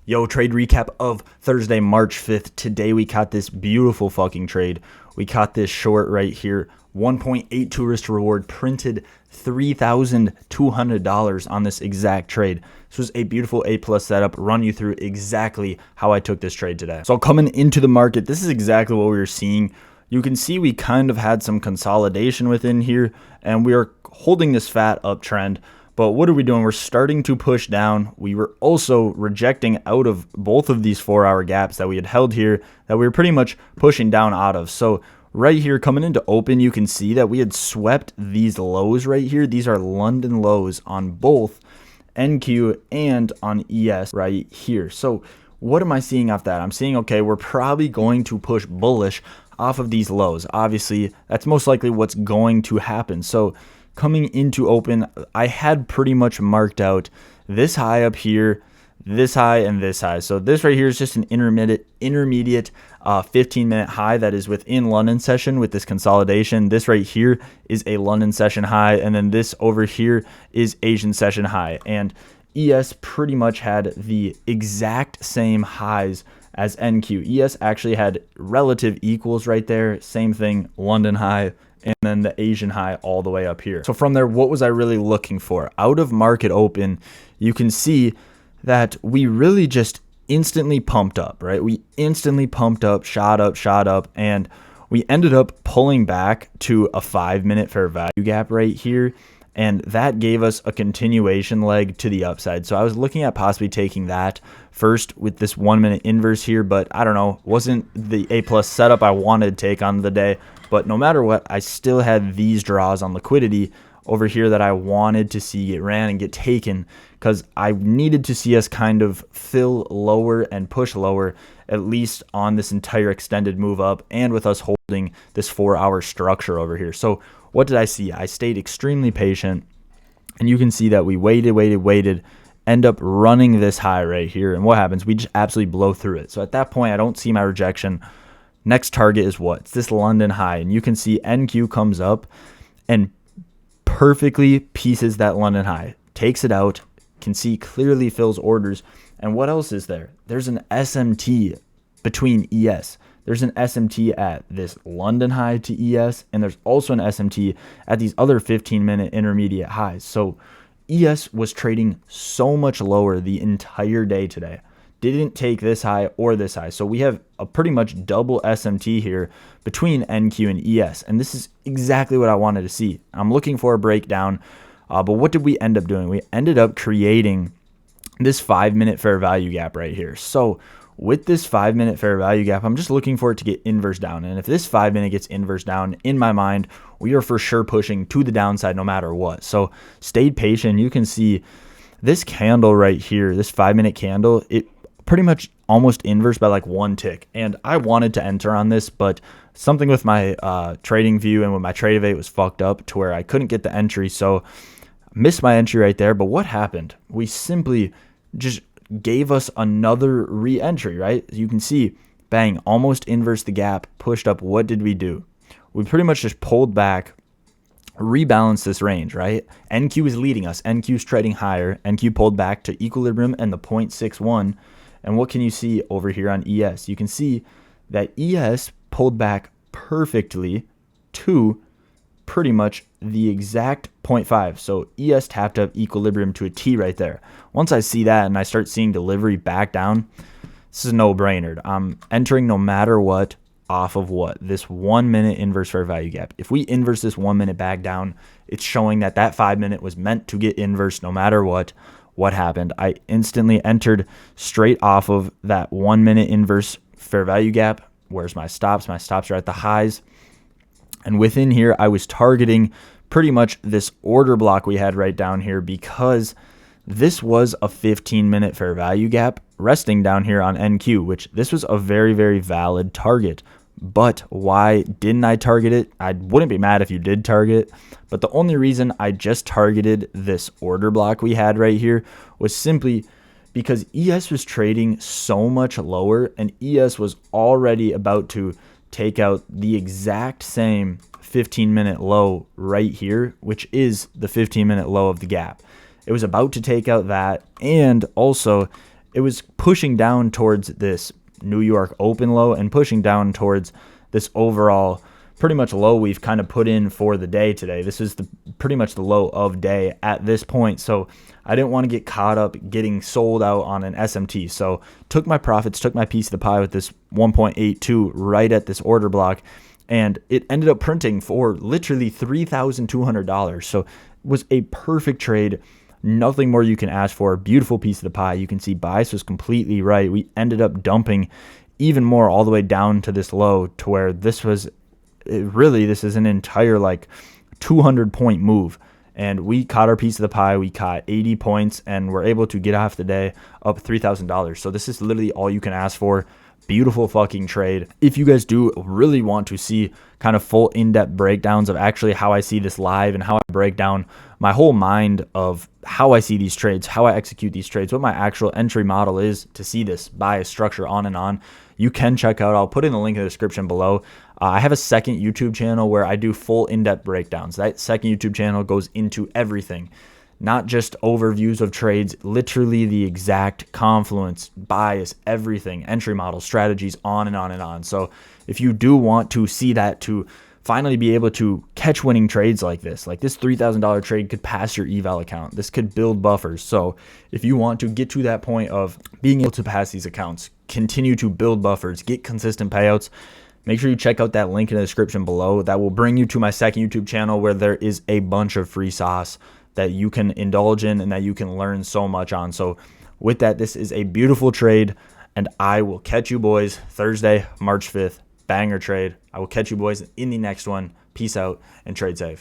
Yo, trade recap of Thursday, March 5th. Today we caught this beautiful fucking trade. We caught this short right here. 1.82 risk to reward, printed $3,200 on this exact trade. This was a beautiful A+ setup. Run you through exactly how I took this trade today. So coming into the market, this is exactly what we were seeing. You can see we kind of had some consolidation within here, and we are holding this fat uptrend. But what are we doing? We're starting to push down. We were also rejecting out of both of these 4-hour gaps that we had held here that we were pretty much pushing down out of. So right here coming into open, you can see that we had swept these lows right here. These are London lows on both NQ and on ES right here. So what am I seeing off that? I'm seeing, okay, we're probably going to push bullish off of these lows. Obviously, that's most likely what's going to happen. So coming into open, I had pretty much marked out this high up here, this high, and this high. So this right here is just an intermediate 15-minute high that is within London session with this consolidation. This right here is a London session high, and then this over here is Asian session high. And ES pretty much had the exact same highs as NQ. ES actually had relative equals right there. Same thing, London high, and then the Asian high all the way up here. So from there, what was I really looking for? Out of market open, you can see that we really just instantly pumped up, right? We instantly pumped up, shot up, and we ended up pulling back to a 5-minute fair value gap right here. And that gave us a continuation leg to the upside. So I was looking at possibly taking that first with this 1-minute inverse here, but I don't know, wasn't the A+ setup I wanted to take on the day. But no matter what, I still had these draws on liquidity over here that I wanted to see get ran and get taken, because I needed to see us kind of fill lower and push lower, at least on this entire extended move up, and with us holding this 4-hour structure over here. So what did I see? I stayed extremely patient, and you can see that we waited, end up running this high right here, and what happens? We just absolutely blow through it. So at that point, I don't see my rejection. Next target is what? It's this London high, and you can see NQ comes up and perfectly pieces that London high, takes it out, can see clearly fills orders. And what else is there? There's an SMT between ES. There's an SMT at this London high to ES, and there's also an SMT at these other 15-minute intermediate highs. So ES was trading so much lower the entire day today. Didn't take this high or this high. So we have a pretty much double SMT here between NQ and ES. And this is exactly what I wanted to see. I'm looking for a breakdown. But what did we end up doing? We ended up creating this 5-minute fair value gap right here. So with this 5-minute fair value gap, I'm just looking for it to get inverse down. And if this 5-minute gets inverse down, in my mind, we are for sure pushing to the downside no matter what. So stayed patient. You can see this candle right here, this 5-minute candle, it pretty much almost inverse by like 1 tick. And I wanted to enter on this, but something with my trading view and with my trade evade was fucked up to where I couldn't get the entry. So missed my entry right there. But what happened? We simply just gave us another re-entry, right? You can see, bang, almost inverse the gap, pushed up. What did we do? We pretty much just pulled back, rebalanced this range, right? NQ is leading us. NQ is trading higher. NQ pulled back to equilibrium and the 0.61. And what can you see over here on ES? You can see that ES pulled back perfectly to pretty much the exact 0.5. So ES tapped up equilibrium to a T right there. Once I see that and I start seeing delivery back down, this is a no-brainer. I'm entering no matter what off of what? This 1-minute inverse fair value gap. If we inverse this 1 minute back down, it's showing that that 5-minute was meant to get inverse no matter what. What happened? I instantly entered straight off of that 1-minute inverse fair value gap. Where's my stops? My stops are at the highs. And within here, I was targeting pretty much this order block we had right down here, because this was a 15-minute fair value gap resting down here on NQ, which this was a very, very valid target. But why didn't I target it? I wouldn't be mad if you did target it. But the only reason I just targeted this order block we had right here was simply because ES was trading so much lower, and ES was already about to take out the exact same 15-minute low right here, which is the 15-minute low of the gap. It was about to take out that, and also it was pushing down towards this New York open low and pushing down towards this overall pretty much low we've kind of put in for the day today. This is pretty much the low of day at this point. So I didn't want to get caught up getting sold out on an SMT. So took my profits, took my piece of the pie with this 1.82 right at this order block. And it ended up printing for literally $3,200. So it was a perfect trade. Nothing more you can ask for. Beautiful piece of the pie. You can see bias was completely right. We ended up dumping even more all the way down to this low to where this was this is an entire like 200-point move. And we caught our piece of the pie. We caught 80 points and we're able to get off the day up $3,000. So this is literally all you can ask for. Beautiful fucking trade. If you guys do really want to see kind of full in-depth breakdowns of actually how I see this live and how I break down my whole mind of how I see these trades, how I execute these trades, what my actual entry model is to see this bias structure on and on, you can check out. I'll put in the link in the description below. I have a second YouTube channel where I do full in-depth breakdowns. That second YouTube channel goes into everything. Not just overviews of trades, literally the exact confluence, bias, everything, entry models, strategies, on and on and on. So if you do want to see that, to finally be able to catch winning trades like this $3,000 trade could pass your eval account. This could build buffers. So if you want to get to that point of being able to pass these accounts, continue to build buffers, get consistent payouts, make sure you check out that link in the description below. That will bring you to my second YouTube channel where there is a bunch of free sauce that you can indulge in and that you can learn so much on. So with that, this is a beautiful trade, and I will catch you boys Thursday, March 5th. Banger trade. I will catch you boys in the next one. Peace out and trade safe.